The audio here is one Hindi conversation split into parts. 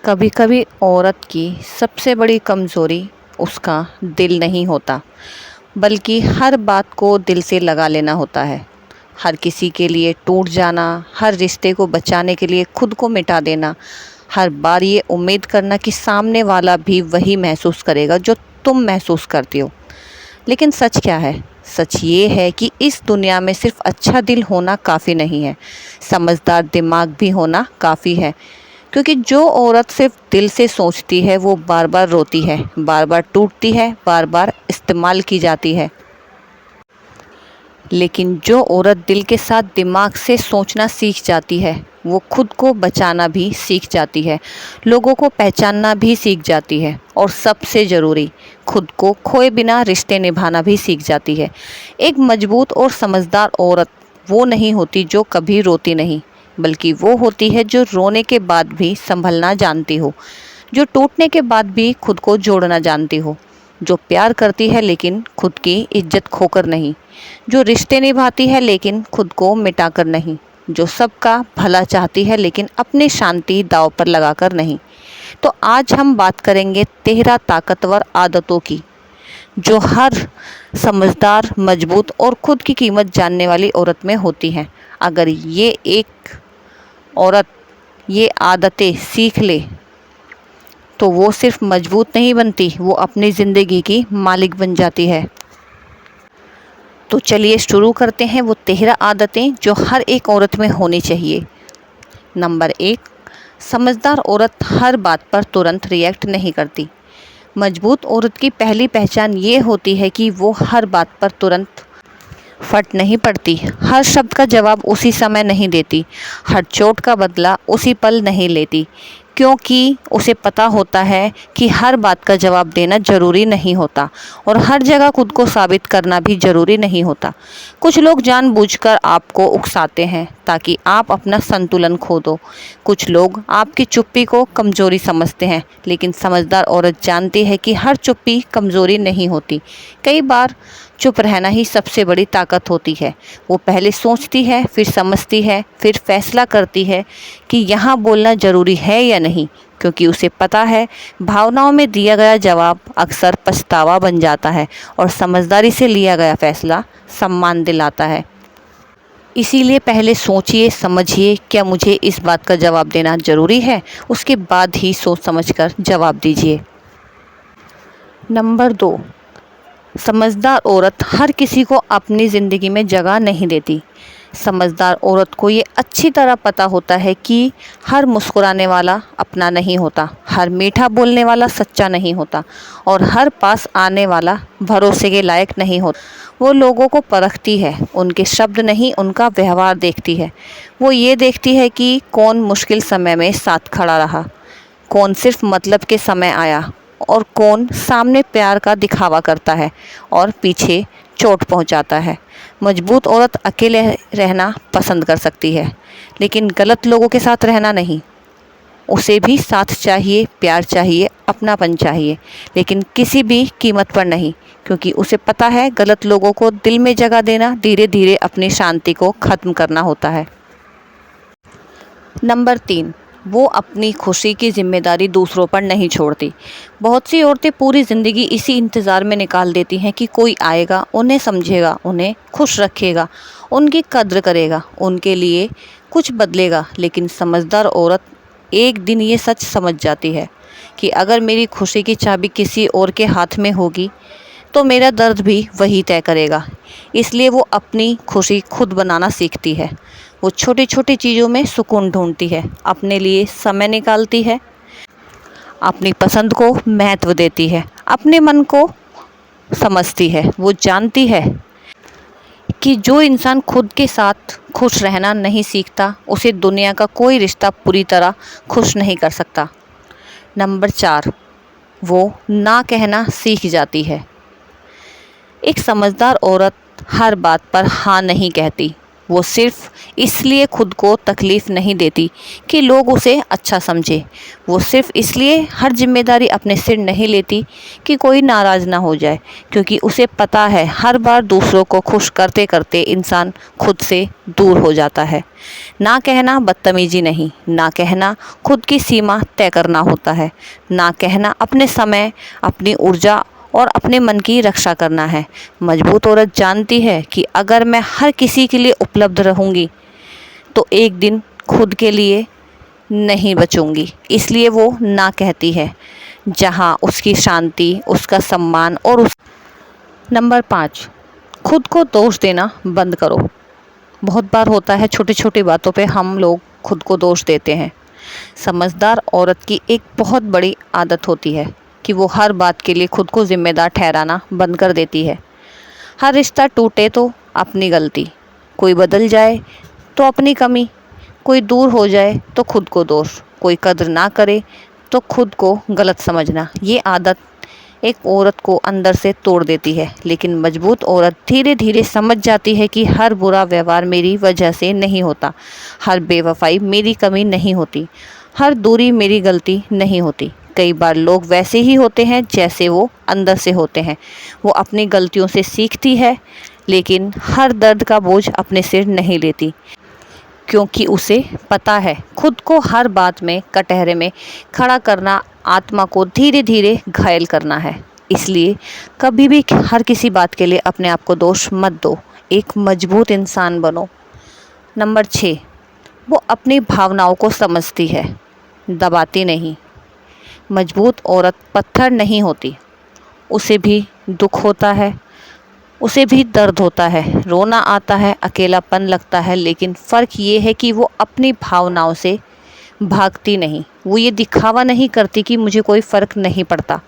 कभी कभी औरत की सबसे बड़ी कमज़ोरी उसका दिल नहीं होता, बल्कि हर बात को दिल से लगा लेना होता है। हर किसी के लिए टूट जाना, हर रिश्ते को बचाने के लिए खुद को मिटा देना, हर बार ये उम्मीद करना कि सामने वाला भी वही महसूस करेगा जो तुम महसूस करती हो। लेकिन सच क्या है? सच ये है कि इस दुनिया में सिर्फ अच्छा दिल होना काफ़ी नहीं है, समझदार दिमाग भी होना काफ़ी है। क्योंकि जो औरत सिर्फ दिल से सोचती है वो बार बार रोती है, बार बार टूटती है, बार बार इस्तेमाल की जाती है। लेकिन जो औरत दिल के साथ दिमाग से सोचना सीख जाती है वो खुद को बचाना भी सीख जाती है, लोगों को पहचानना भी सीख जाती है और सबसे ज़रूरी खुद को खोए बिना रिश्ते निभाना भी सीख जाती है। एक मजबूत और समझदार औरत वो नहीं होती जो कभी रोती नहीं, बल्कि वो होती है जो रोने के बाद भी संभलना जानती हो, जो टूटने के बाद भी खुद को जोड़ना जानती हो, जो प्यार करती है लेकिन खुद की इज्जत खोकर नहीं, जो रिश्ते निभाती है लेकिन खुद को मिटाकर नहीं, जो सबका भला चाहती है लेकिन अपनी शांति दांव पर लगाकर नहीं। तो आज हम बात करेंगे 13 ताकतवर आदतों की, जो हर समझदार, मजबूत और खुद की कीमत जानने वाली औरत में होती हैं। अगर ये एक औरत ये आदतें सीख ले तो वो सिर्फ मजबूत नहीं बनती, वो अपनी ज़िंदगी की मालिक बन जाती है। तो चलिए शुरू करते हैं वो 13 आदतें जो हर एक औरत में होनी चाहिए। नंबर 1, समझदार औरत हर बात पर तुरंत रिएक्ट नहीं करती। मजबूत औरत की पहली पहचान ये होती है कि वो हर बात पर तुरंत फट नहीं पड़ती, हर शब्द का जवाब उसी समय नहीं देती, हर चोट का बदला उसी पल नहीं लेती, क्योंकि उसे पता होता है कि हर बात का जवाब देना ज़रूरी नहीं होता और हर जगह खुद को साबित करना भी ज़रूरी नहीं होता। कुछ लोग जानबूझकर आपको उकसाते हैं ताकि आप अपना संतुलन खो दो। कुछ लोग आपकी चुप्पी को कमज़ोरी समझते हैं, लेकिन समझदार औरत जानती है कि हर चुप्पी कमज़ोरी नहीं होती। कई बार चुप रहना ही सबसे बड़ी ताकत होती है। वो पहले सोचती है, फिर समझती है, फिर फैसला करती है कि यहाँ बोलना ज़रूरी है या नहीं, क्योंकि उसे पता है भावनाओं में दिया गया जवाब अक्सर पछतावा बन जाता है और समझदारी से लिया गया फैसला सम्मान दिलाता है। इसीलिए पहले सोचिए, समझिए क्या मुझे इस बात का जवाब देना ज़रूरी है, उसके बाद ही सोच समझकर जवाब दीजिए। नंबर 2, समझदार औरत हर किसी को अपनी ज़िंदगी में जगह नहीं देती। समझदार औरत को ये अच्छी तरह पता होता है कि हर मुस्कुराने वाला अपना नहीं होता, हर मीठा बोलने वाला सच्चा नहीं होता और हर पास आने वाला भरोसे के लायक नहीं होता। वो लोगों को परखती है, उनके शब्द नहीं उनका व्यवहार देखती है। वो ये देखती है कि कौन मुश्किल समय में साथ खड़ा रहा, कौन सिर्फ मतलब के समय आया और कौन सामने प्यार का दिखावा करता है और पीछे चोट पहुंचाता है। मजबूत औरत अकेले रहना पसंद कर सकती है, लेकिन गलत लोगों के साथ रहना नहीं। उसे भी साथ चाहिए, प्यार चाहिए, अपनापन चाहिए, लेकिन किसी भी कीमत पर नहीं, क्योंकि उसे पता है गलत लोगों को दिल में जगह देना धीरे धीरे अपनी शांति को ख़त्म करना होता है। नंबर 3, वो अपनी खुशी की जिम्मेदारी दूसरों पर नहीं छोड़ती। बहुत सी औरतें पूरी ज़िंदगी इसी इंतज़ार में निकाल देती हैं कि कोई आएगा, उन्हें समझेगा, उन्हें खुश रखेगा, उनकी कद्र करेगा, उनके लिए कुछ बदलेगा। लेकिन समझदार औरत एक दिन ये सच समझ जाती है कि अगर मेरी खुशी की चाबी किसी और के हाथ में होगी तो मेरा दर्द भी वही तय करेगा। इसलिए वो अपनी खुशी खुद बनाना सीखती है। वो छोटी छोटी चीज़ों में सुकून ढूंढती है, अपने लिए समय निकालती है, अपनी पसंद को महत्व देती है, अपने मन को समझती है। वो जानती है कि जो इंसान खुद के साथ खुश रहना नहीं सीखता उसे दुनिया का कोई रिश्ता पूरी तरह खुश नहीं कर सकता। नंबर 4, वो ना कहना सीख जाती है। एक समझदार औरत हर बात पर हाँ नहीं कहती, वो सिर्फ इसलिए खुद को तकलीफ़ नहीं देती कि लोग उसे अच्छा समझे। वो सिर्फ इसलिए हर जिम्मेदारी अपने सिर नहीं लेती कि कोई नाराज़ ना हो जाए, क्योंकि उसे पता है हर बार दूसरों को खुश करते करते इंसान खुद से दूर हो जाता है। ना कहना बदतमीजी नहीं, ना कहना खुद की सीमा तय करना होता है, ना कहना अपने समय, अपनी ऊर्जा और अपने मन की रक्षा करना है। मजबूत औरत जानती है कि अगर मैं हर किसी के लिए उपलब्ध रहूँगी तो एक दिन खुद के लिए नहीं बचूंगी। इसलिए वो ना कहती है जहाँ उसकी शांति, उसका सम्मान और उस नंबर 5, खुद को दोष देना बंद करो। बहुत बार होता है छोटी छोटी बातों पे हम लोग खुद को दोष देते हैं। समझदार औरत की एक बहुत बड़ी आदत होती है कि वो हर बात के लिए खुद को जिम्मेदार ठहराना बंद कर देती है। हर रिश्ता टूटे तो अपनी गलती, कोई बदल जाए तो अपनी कमी, कोई दूर हो जाए तो खुद को दोष, कोई कद्र ना करे तो खुद को गलत समझना। ये आदत एक औरत को अंदर से तोड़ देती है। लेकिन मजबूत औरत धीरे धीरे समझ जाती है कि हर बुरा व्यवहार मेरी वजह से नहीं होता, हर बेवफाई मेरी कमी नहीं होती, हर दूरी मेरी गलती नहीं होती। कई बार लोग वैसे ही होते हैं जैसे वो अंदर से होते हैं। वो अपनी गलतियों से सीखती है, लेकिन हर दर्द का बोझ अपने सिर नहीं लेती, क्योंकि उसे पता है खुद को हर बात में कटहरे में खड़ा करना आत्मा को धीरे धीरे घायल करना है। इसलिए कभी भी हर किसी बात के लिए अपने आप को दोष मत दो। एक मजबूत इंसान बनो। नंबर 6, वो अपनी भावनाओं को समझती है, दबाती नहीं। मजबूत औरत पत्थर नहीं होती, उसे भी दुख होता है, उसे भी दर्द होता है, रोना आता है, अकेलापन लगता है, लेकिन फ़र्क ये है कि वो अपनी भावनाओं से भागती नहीं। वो ये दिखावा नहीं करती कि मुझे कोई फ़र्क नहीं पड़ता,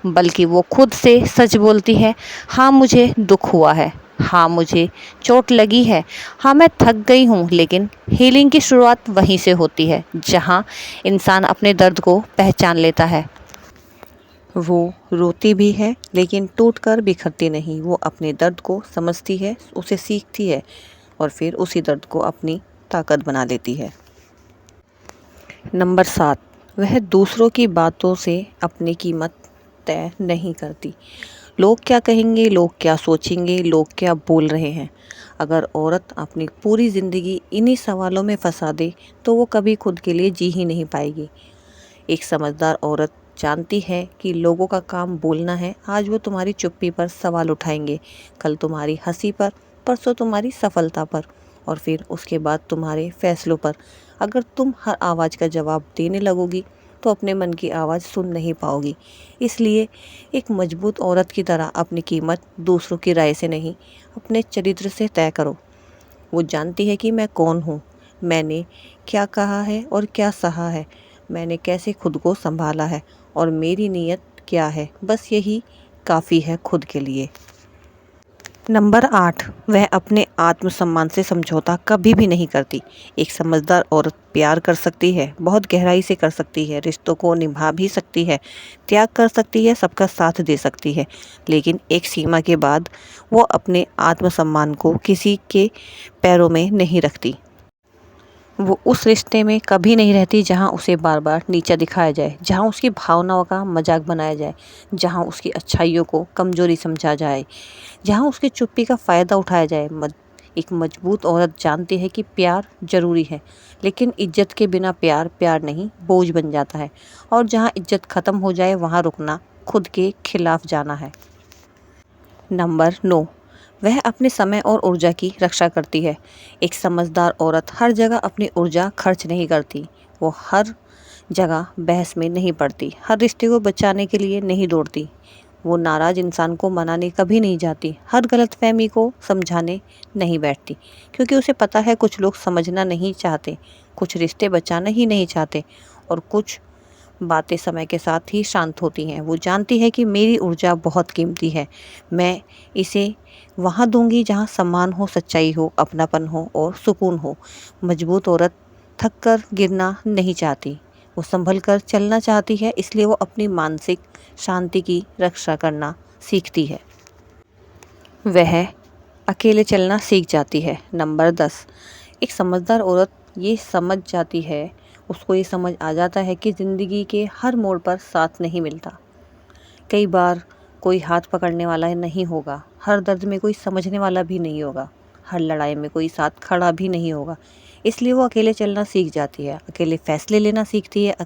बल्कि वो खुद से सच बोलती है। हाँ, मुझे दुख हुआ है, हाँ मुझे चोट लगी है, हाँ मैं थक गई हूँ। लेकिन हीलिंग की शुरुआत वहीं से होती है जहाँ इंसान अपने दर्द को पहचान लेता है। वो रोती भी है लेकिन टूटकर बिखरती नहीं। वो अपने दर्द को समझती है, उसे सीखती है और फिर उसी दर्द को अपनी ताकत बना लेती है। नंबर 7, वह दूसरों की बातों से अपनी कीमत तय नहीं करती। लोग क्या कहेंगे, लोग क्या सोचेंगे, लोग क्या बोल रहे हैं। अगर औरत अपनी पूरी ज़िंदगी इन्हीं सवालों में फंसा दे तो वो कभी खुद के लिए जी ही नहीं पाएगी। एक समझदार औरत जानती है कि लोगों का काम बोलना है। आज वो तुम्हारी चुप्पी पर सवाल उठाएंगे, कल तुम्हारी हंसी पर, परसों तुम्हारी सफलता पर और फिर उसके बाद तुम्हारे फैसलों पर। अगर तुम हर आवाज़ का जवाब देने लगोगी तो अपने मन की आवाज़ सुन नहीं पाओगी। इसलिए एक मजबूत औरत की तरह अपनी कीमत दूसरों की राय से नहीं, अपने चरित्र से तय करो। वो जानती है कि मैं कौन हूँ, मैंने क्या कहा है और क्या सहा है, मैंने कैसे खुद को संभाला है और मेरी नीयत क्या है। बस यही काफ़ी है खुद के लिए। नंबर 8, वह अपने आत्मसम्मान से समझौता कभी भी नहीं करती। एक समझदार औरत प्यार कर सकती है, बहुत गहराई से कर सकती है, रिश्तों को निभा भी सकती है, त्याग कर सकती है, सबका साथ दे सकती है, लेकिन एक सीमा के बाद वो अपने आत्मसम्मान को किसी के पैरों में नहीं रखती। वो उस रिश्ते में कभी नहीं रहती जहाँ उसे बार बार नीचा दिखाया जाए, जहाँ उसकी भावनाओं का मजाक बनाया जाए, जहाँ उसकी अच्छाइयों को कमजोरी समझा जाए, जहाँ उसकी चुप्पी का फ़ायदा उठाया जाए। एक मजबूत औरत जानती है कि प्यार ज़रूरी है, लेकिन इज्जत के बिना प्यार प्यार नहीं, बोझ बन जाता है। और जहाँ इज्जत ख़त्म हो जाए वहाँ रुकना खुद के खिलाफ जाना है। नंबर 9, वह अपने समय और ऊर्जा की रक्षा करती है। एक समझदार औरत हर जगह अपनी ऊर्जा खर्च नहीं करती। वो हर जगह बहस में नहीं पड़ती, हर रिश्ते को बचाने के लिए नहीं दौड़ती। वो नाराज़ इंसान को मनाने कभी नहीं जाती, हर गलतफहमी को समझाने नहीं बैठती, क्योंकि उसे पता है कुछ लोग समझना नहीं चाहते, कुछ रिश्ते बचाना ही नहीं चाहते और कुछ बातें समय के साथ ही शांत होती हैं। वो जानती है कि मेरी ऊर्जा बहुत कीमती है, मैं इसे वहाँ दूंगी जहाँ सम्मान हो, सच्चाई हो, अपनापन हो और सुकून हो। मजबूत औरत थक कर गिरना नहीं चाहती, वो संभल कर चलना चाहती है। इसलिए वो अपनी मानसिक शांति की रक्षा करना सीखती है। वह अकेले चलना सीख जाती है। नंबर 10, एक समझदार औरत ये समझ जाती है, उसको ये समझ आ जाता है कि ज़िंदगी के हर मोड़ पर साथ नहीं मिलता। कई बार कोई हाथ पकड़ने वाला नहीं होगा, हर दर्द में कोई समझने वाला भी नहीं होगा, हर लड़ाई में कोई साथ खड़ा भी नहीं होगा। इसलिए वो अकेले चलना सीख जाती है, अकेले फैसले लेना सीखती है,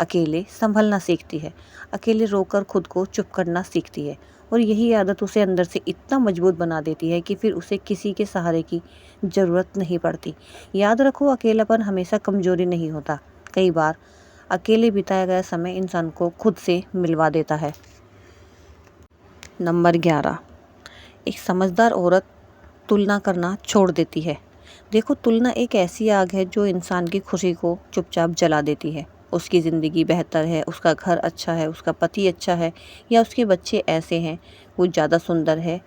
अकेले संभलना सीखती है, अकेले रोकर खुद को चुप करना सीखती है। और यही आदत उसे अंदर से इतना मजबूत बना देती है कि फिर उसे किसी के सहारे की ज़रूरत नहीं पड़ती। याद रखो, अकेलापन हमेशा कमज़ोरी नहीं होता। कई बार अकेले बिताया गया समय इंसान को खुद से मिलवा देता है। नंबर 11, एक समझदार औरत तुलना करना छोड़ देती है। देखो, तुलना एक ऐसी आग है जो इंसान की खुशी को चुपचाप जला देती है। उसकी ज़िंदगी बेहतर है, उसका घर अच्छा है, उसका पति अच्छा है, या उसके बच्चे ऐसे हैं, वो ज़्यादा सुंदर है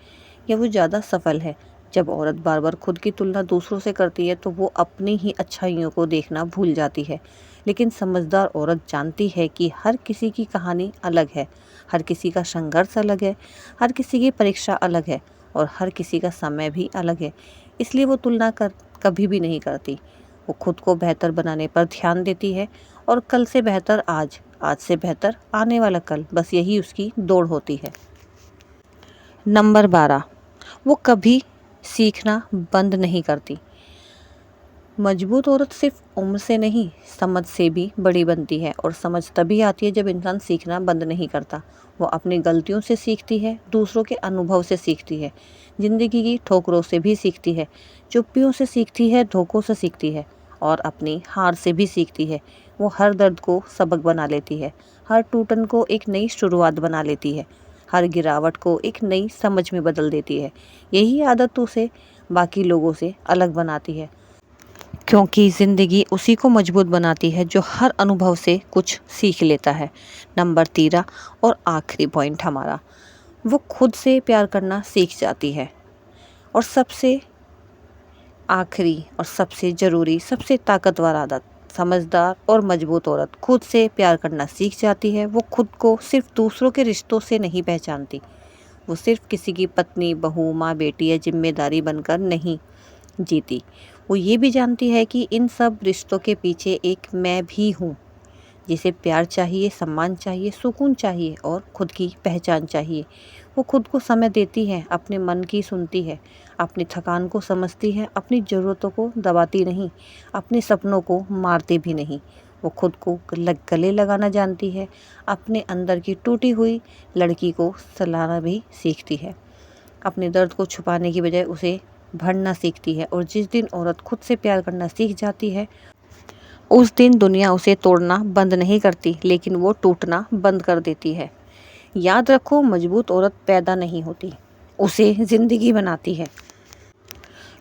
या वो ज़्यादा सफल है। जब औरत बार बार खुद की तुलना दूसरों से करती है तो वो अपनी ही अच्छाइयों को देखना भूल जाती है। लेकिन समझदार औरत जानती है कि हर किसी की कहानी अलग है, हर किसी का संघर्ष अलग है, हर किसी की परीक्षा अलग है और हर किसी का समय भी अलग है। इसलिए वो तुलना कभी भी नहीं करती। वो खुद को बेहतर बनाने पर ध्यान देती है और कल से बेहतर आज, आज से बेहतर आने वाला कल, बस यही उसकी दौड़ होती है। नंबर 12, वो कभी सीखना बंद नहीं करती। मजबूत औरत सिर्फ उम्र से नहीं, समझ से भी बड़ी बनती है। और समझ तभी आती है जब इंसान सीखना बंद नहीं करता। वो अपनी गलतियों से सीखती है, दूसरों के अनुभव से सीखती है, ज़िंदगी की ठोकरों से भी सीखती है, चुप्पियों से सीखती है, धोखों से सीखती है और अपनी हार से भी सीखती है। वो हर दर्द को सबक बना लेती है, हर टूटन को एक नई शुरुआत बना लेती है, हर गिरावट को एक नई समझ में बदल देती है। यही आदत उसे बाकी लोगों से अलग बनाती है, क्योंकि ज़िंदगी उसी को मजबूत बनाती है जो हर अनुभव से कुछ सीख लेता है। नंबर 13 और आखिरी पॉइंट हमारा, वो खुद से प्यार करना सीख जाती है। और सबसे आखिरी और सबसे ज़रूरी, सबसे ताकतवर आदत, समझदार और मजबूत औरत खुद से प्यार करना सीख जाती है। वो खुद को सिर्फ दूसरों के रिश्तों से नहीं पहचानती, वो सिर्फ किसी की पत्नी, बहू, माँ, बेटी या जिम्मेदारी बनकर नहीं जीती। वो ये भी जानती है कि इन सब रिश्तों के पीछे एक मैं भी हूँ, जिसे प्यार चाहिए, सम्मान चाहिए, सुकून चाहिए और खुद की पहचान चाहिए। वो खुद को समय देती है, अपने मन की सुनती है, अपनी थकान को समझती है, अपनी ज़रूरतों को दबाती नहीं, अपने सपनों को मारती भी नहीं। वो खुद को गले लगाना जानती है, अपने अंदर की टूटी हुई लड़की को सलाना भी सीखती है, अपने दर्द को छुपाने की बजाय उसे भरना सीखती है। और जिस दिन औरत खुद से प्यार करना सीख जाती है, उस दिन दुनिया उसे तोड़ना बंद नहीं करती, लेकिन वो टूटना बंद कर देती है। याद रखो, मजबूत औरत पैदा नहीं होती, उसे ज़िंदगी बनाती है।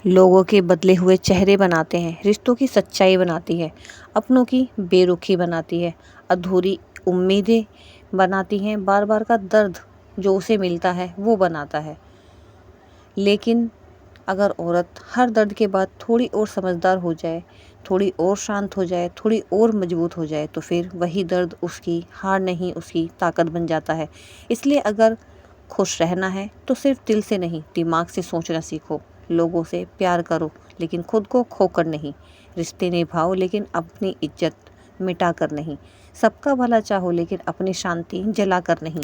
लोगों के बदले हुए चेहरे बनाते हैं, रिश्तों की सच्चाई बनाती है, अपनों की बेरुखी बनाती है, अधूरी उम्मीदें बनाती हैं, बार बार का दर्द जो उसे मिलता है वो बनाता है। लेकिन अगर औरत हर दर्द के बाद थोड़ी और समझदार हो जाए, थोड़ी और शांत हो जाए, थोड़ी और मजबूत हो जाए, तो फिर वही दर्द उसकी हार नहीं, उसकी ताकत बन जाता है। इसलिए अगर खुश रहना है तो सिर्फ दिल से नहीं, दिमाग से सोचना सीखो। लोगों से प्यार करो लेकिन खुद को खोकर नहीं, रिश्ते निभाओ लेकिन अपनी इज्जत मिटा कर नहीं, सबका भला चाहो लेकिन अपनी शांति जला कर नहीं।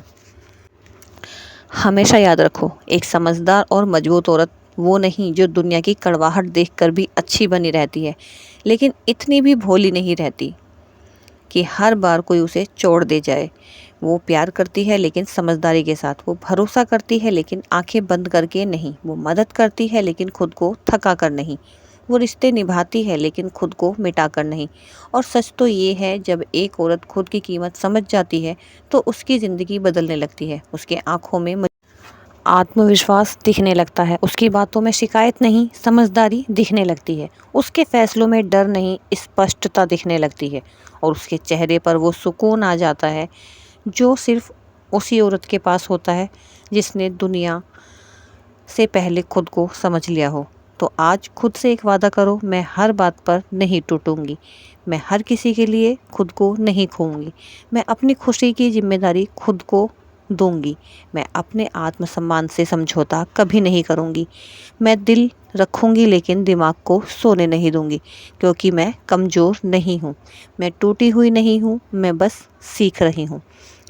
हमेशा याद रखो, एक समझदार और मजबूत औरत वो नहीं जो दुनिया की कड़वाहट देखकर भी अच्छी बनी रहती है, लेकिन इतनी भी भोली नहीं रहती कि हर बार कोई उसे छोड़ दे जाए। वो प्यार करती है लेकिन समझदारी के साथ, वो भरोसा करती है लेकिन आंखें बंद करके नहीं, वो मदद करती है लेकिन खुद को थका कर नहीं, वो रिश्ते निभाती है लेकिन खुद को मिटा कर नहीं। और सच तो ये है, जब एक औरत खुद की कीमत समझ जाती है तो उसकी ज़िंदगी बदलने लगती है, उसके आँखों में आत्मविश्वास दिखने लगता है, उसकी बातों में शिकायत नहीं, समझदारी दिखने लगती है, उसके फैसलों में डर नहीं, स्पष्टता दिखने लगती है और उसके चेहरे पर वो सुकून आ जाता है जो सिर्फ उसी औरत के पास होता है जिसने दुनिया से पहले खुद को समझ लिया हो। तो आज खुद से एक वादा करो, मैं हर बात पर नहीं टूटूंगी, मैं हर किसी के लिए खुद को नहीं खोऊंगी, मैं अपनी खुशी की जिम्मेदारी खुद को दूंगी। मैं अपने आत्मसम्मान से समझौता कभी नहीं करूंगी। मैं दिल रखूंगी लेकिन दिमाग को सोने नहीं दूंगी, क्योंकि मैं कमज़ोर नहीं हूँ, मैं टूटी हुई नहीं हूँ, मैं बस सीख रही हूँ,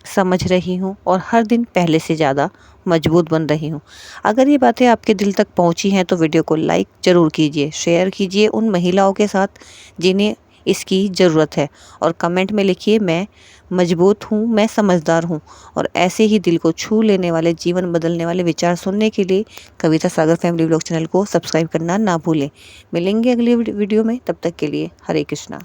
समझ रही हूँ और हर दिन पहले से ज़्यादा मजबूत बन रही हूँ। अगर ये बातें आपके दिल तक पहुँची हैं तो वीडियो को लाइक ज़रूर कीजिए, शेयर कीजिए उन महिलाओं के साथ जिन्हें इसकी ज़रूरत है, और कमेंट में लिखिए मैं मजबूत हूँ, मैं समझदार हूँ। और ऐसे ही दिल को छू लेने वाले, जीवन बदलने वाले विचार सुनने के लिए कविता सागर फैमिली व्लॉग चैनल को सब्सक्राइब करना ना भूलें। मिलेंगे अगली वीडियो में, तब तक के लिए हरे कृष्णा।